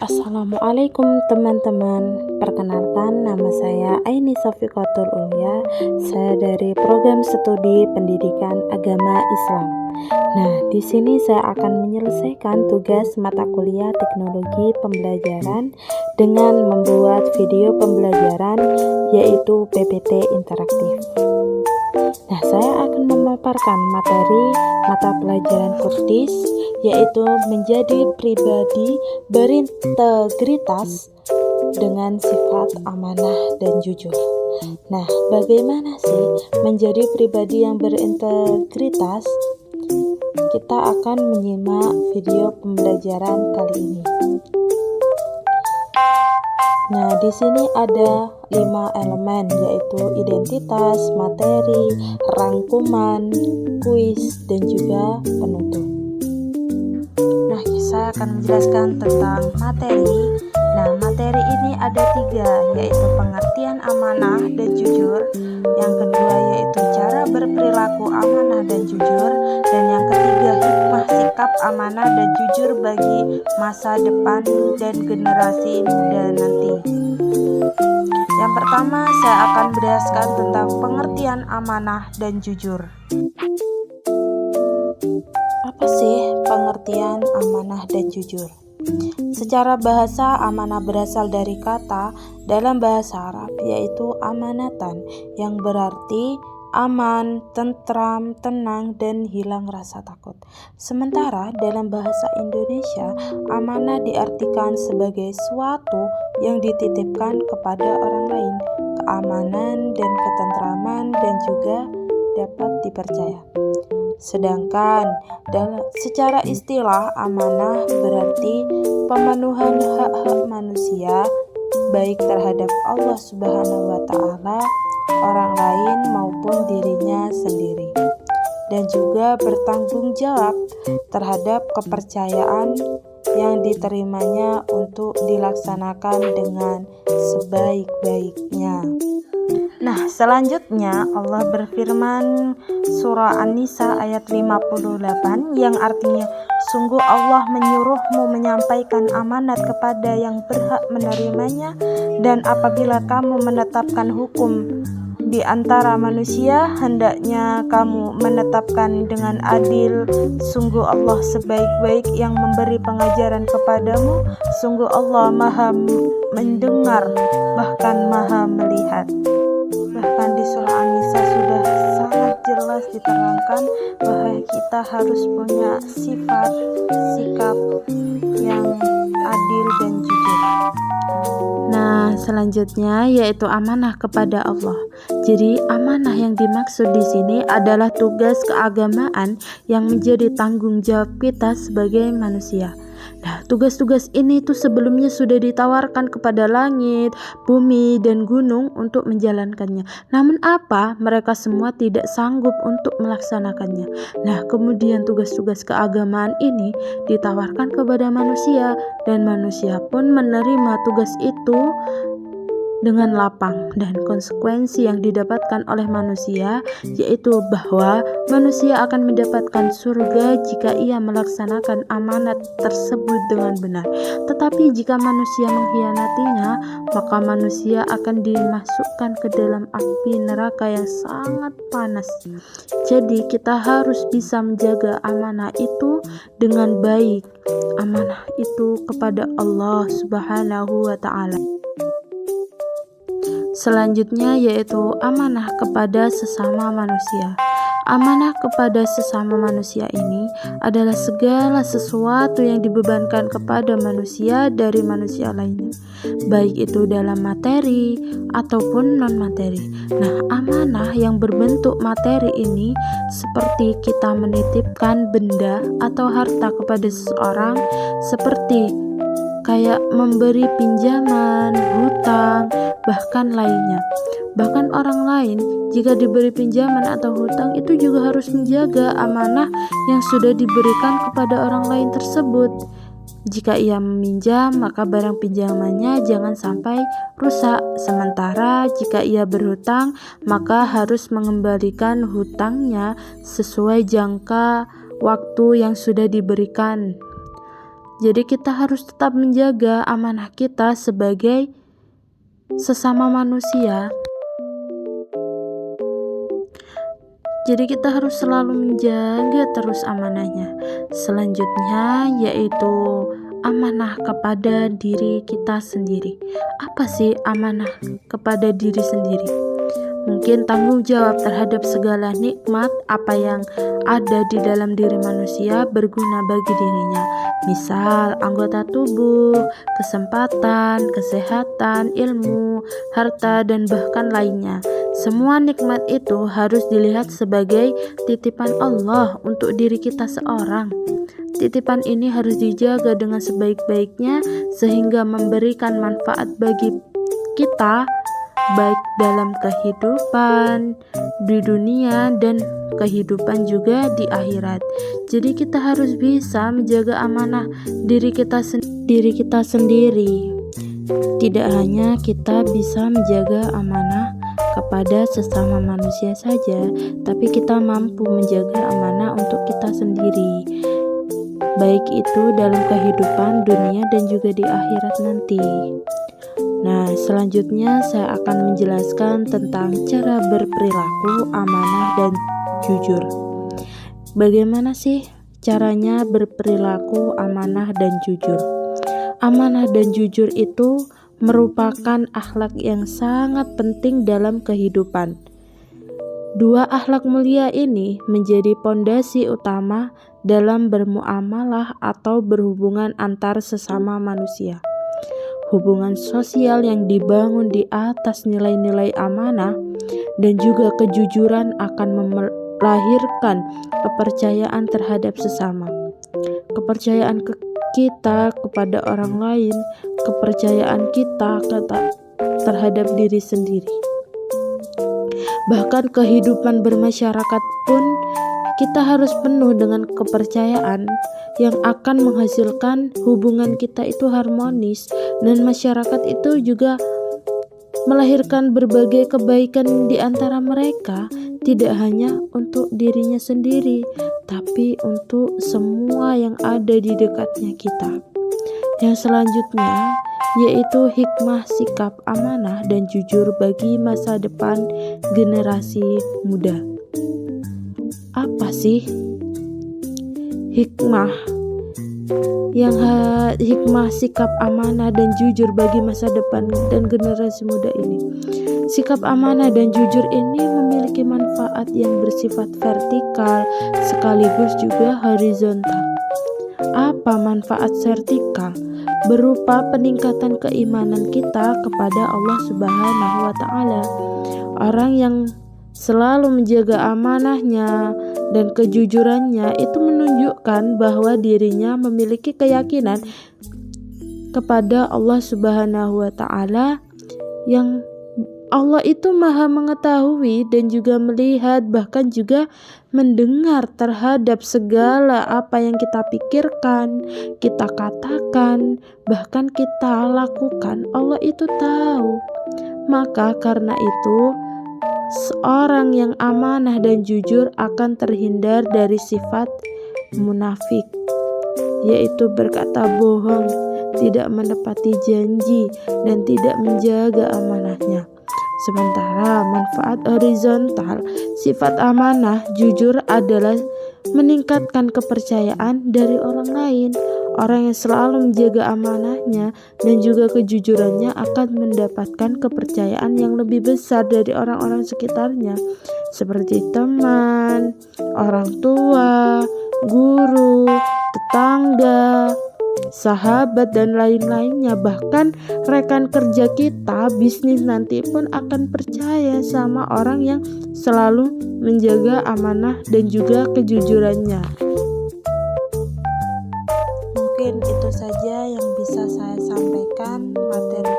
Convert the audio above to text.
Assalamualaikum teman-teman. Perkenalkan, nama saya Aini Safiqatul Ulya. Saya dari program studi pendidikan agama Islam. Nah, di sini saya akan menyelesaikan tugas mata kuliah teknologi pembelajaran dengan membuat video pembelajaran, yaitu PPT interaktif. Nah, saya akan memaparkan materi mata pelajaran Kurtis, yaitu menjadi pribadi berintegritas dengan sifat amanah dan jujur. Nah, bagaimana sih menjadi pribadi yang berintegritas? Kita akan menyimak video pembelajaran kali ini. Nah, di sini ada 5 elemen, yaitu identitas, materi, rangkuman, kuis, dan juga penutup. Nah, saya akan menjelaskan tentang materi. Nah, materi ini ada 3, yaitu pengertian amanah dan jujur. Yang kedua yaitu cara berperilaku amanah dan jujur. Dan yang ketiga, hikmah sikap amanah dan jujur bagi masa depan dan generasi muda nanti. Yang pertama, saya akan menjelaskan tentang pengertian amanah dan jujur. Apa sih pengertian amanah dan jujur? Secara bahasa, amanah berasal dari kata dalam bahasa Arab, yaitu amanatan, yang berarti aman, tentram, tenang, dan hilang rasa takut. Sementara dalam bahasa Indonesia, amanah diartikan sebagai suatu yang dititipkan kepada orang lain, keamanan dan ketentraman, dan juga dapat dipercaya. Sedangkan secara istilah, amanah berarti pemenuhan hak-hak manusia, baik terhadap Allah Subhanahu wa Ta'ala, orang lain maupun dirinya sendiri, dan juga bertanggung jawab terhadap kepercayaan yang diterimanya untuk dilaksanakan dengan sebaik-baiknya. Nah, selanjutnya Allah berfirman surah An-Nisa ayat 58 yang artinya, sungguh Allah menyuruhmu menyampaikan amanat kepada yang berhak menerimanya, dan apabila kamu menetapkan hukum di antara manusia, hendaknya kamu menetapkan dengan adil. Sungguh Allah sebaik-baik yang memberi pengajaran kepadamu. Sungguh Allah Maha mendengar, bahkan Maha melihat. Bahkan di surah An-Nisa sudah sangat jelas diterangkan bahwa kita harus punya sifat, sikap yang adil dan jujur. Nah, selanjutnya yaitu amanah kepada Allah. Jadi, amanah yang dimaksud di sini adalah tugas keagamaan yang menjadi tanggung jawab kita sebagai manusia. Nah, tugas-tugas ini tuh sebelumnya sudah ditawarkan kepada langit, bumi, dan gunung untuk menjalankannya. Namun apa? Mereka semua tidak sanggup untuk melaksanakannya. Nah, kemudian tugas-tugas keagamaan ini ditawarkan kepada manusia, dan manusia pun menerima tugas itu dengan lapang, dan konsekuensi yang didapatkan oleh manusia yaitu bahwa manusia akan mendapatkan surga jika ia melaksanakan amanat tersebut dengan benar. Tetapi jika manusia mengkhianatinya, maka manusia akan dimasukkan ke dalam api neraka yang sangat panas. Jadi kita harus bisa menjaga amanah itu dengan baik. Amanah itu kepada Allah Subhanahu wa Ta'ala. Selanjutnya yaitu amanah kepada sesama manusia. Amanah kepada sesama manusia ini adalah segala sesuatu yang dibebankan kepada manusia dari manusia lainnya, baik itu dalam materi ataupun non-materi. Nah, amanah yang berbentuk materi ini seperti kita menitipkan benda atau harta kepada seseorang, seperti kayak memberi pinjaman, hutang, bahkan lainnya. Bahkan orang lain jika diberi pinjaman atau hutang itu juga harus menjaga amanah yang sudah diberikan kepada orang lain tersebut. Jika ia meminjam, maka barang pinjamannya jangan sampai rusak. Sementara jika ia berhutang, maka harus mengembalikan hutangnya sesuai jangka waktu yang sudah diberikan. Jadi kita harus tetap menjaga amanah kita sebagai sesama manusia. Jadi kita harus selalu menjaga terus amanahnya. Selanjutnya yaitu amanah kepada diri kita sendiri. Apa sih amanah kepada diri sendiri? Mungkin tanggung jawab terhadap segala nikmat apa yang ada di dalam diri manusia berguna bagi dirinya. Misal anggota tubuh, kesempatan, kesehatan, ilmu, harta, dan bahkan lainnya. Semua nikmat itu harus dilihat sebagai titipan Allah untuk diri kita seorang. Titipan ini harus dijaga dengan sebaik-baiknya sehingga memberikan manfaat bagi kita, baik dalam kehidupan di dunia dan kehidupan juga di akhirat. Jadi kita harus bisa menjaga amanah diri kita sendiri. Tidak hanya kita bisa menjaga amanah kepada sesama manusia saja, tapi kita mampu menjaga amanah untuk kita sendiri, baik itu dalam kehidupan dunia dan juga di akhirat nanti. Nah, selanjutnya saya akan menjelaskan tentang cara berperilaku amanah dan jujur. Bagaimana sih caranya berperilaku amanah dan jujur? Amanah dan jujur itu merupakan akhlak yang sangat penting dalam kehidupan. Dua akhlak mulia ini menjadi pondasi utama dalam bermuamalah atau berhubungan antar sesama manusia. Hubungan sosial yang dibangun di atas nilai-nilai amanah dan juga kejujuran akan melahirkan kepercayaan terhadap sesama. Kepercayaan kita kepada orang lain, kepercayaan kita terhadap diri sendiri. Bahkan kehidupan bermasyarakat pun kita harus penuh dengan kepercayaan yang akan menghasilkan hubungan kita itu harmonis, dan masyarakat itu juga melahirkan berbagai kebaikan di antara mereka, tidak hanya untuk dirinya sendiri, tapi untuk semua yang ada di dekatnya kita. Yang selanjutnya yaitu hikmah sikap amanah dan jujur bagi masa depan generasi muda. Apa sih hikmah sikap amanah dan jujur bagi masa depan dan generasi muda ini? Sikap amanah dan jujur ini memiliki manfaat yang bersifat vertikal sekaligus juga horizontal. Apa manfaat vertikal? Berupa peningkatan keimanan kita kepada Allah Subhanahu wa Ta'ala. Orang yang selalu menjaga amanahnya dan kejujurannya itu menunjukkan bahwa dirinya memiliki keyakinan kepada Allah Subhanahu wa Ta'ala, yang Allah itu maha mengetahui dan juga melihat, bahkan juga mendengar terhadap segala apa yang kita pikirkan, kita katakan, bahkan kita lakukan. Allah itu tahu. Maka karena itu seorang yang amanah dan jujur akan terhindar dari sifat munafik, yaitu berkata bohong, tidak menepati janji, dan tidak menjaga amanahnya. Sementara manfaat horizontal sifat amanah jujur adalah meningkatkan kepercayaan dari orang lain. Orang yang selalu menjaga amanahnya dan juga kejujurannya akan mendapatkan kepercayaan yang lebih besar dari orang-orang sekitarnya, seperti teman, orang tua, guru, tetangga, sahabat, dan lain-lainnya. Bahkan rekan kerja kita, bisnis nanti pun akan percaya sama orang yang selalu menjaga amanah dan juga kejujurannya. Mungkin itu saja yang bisa saya sampaikan materi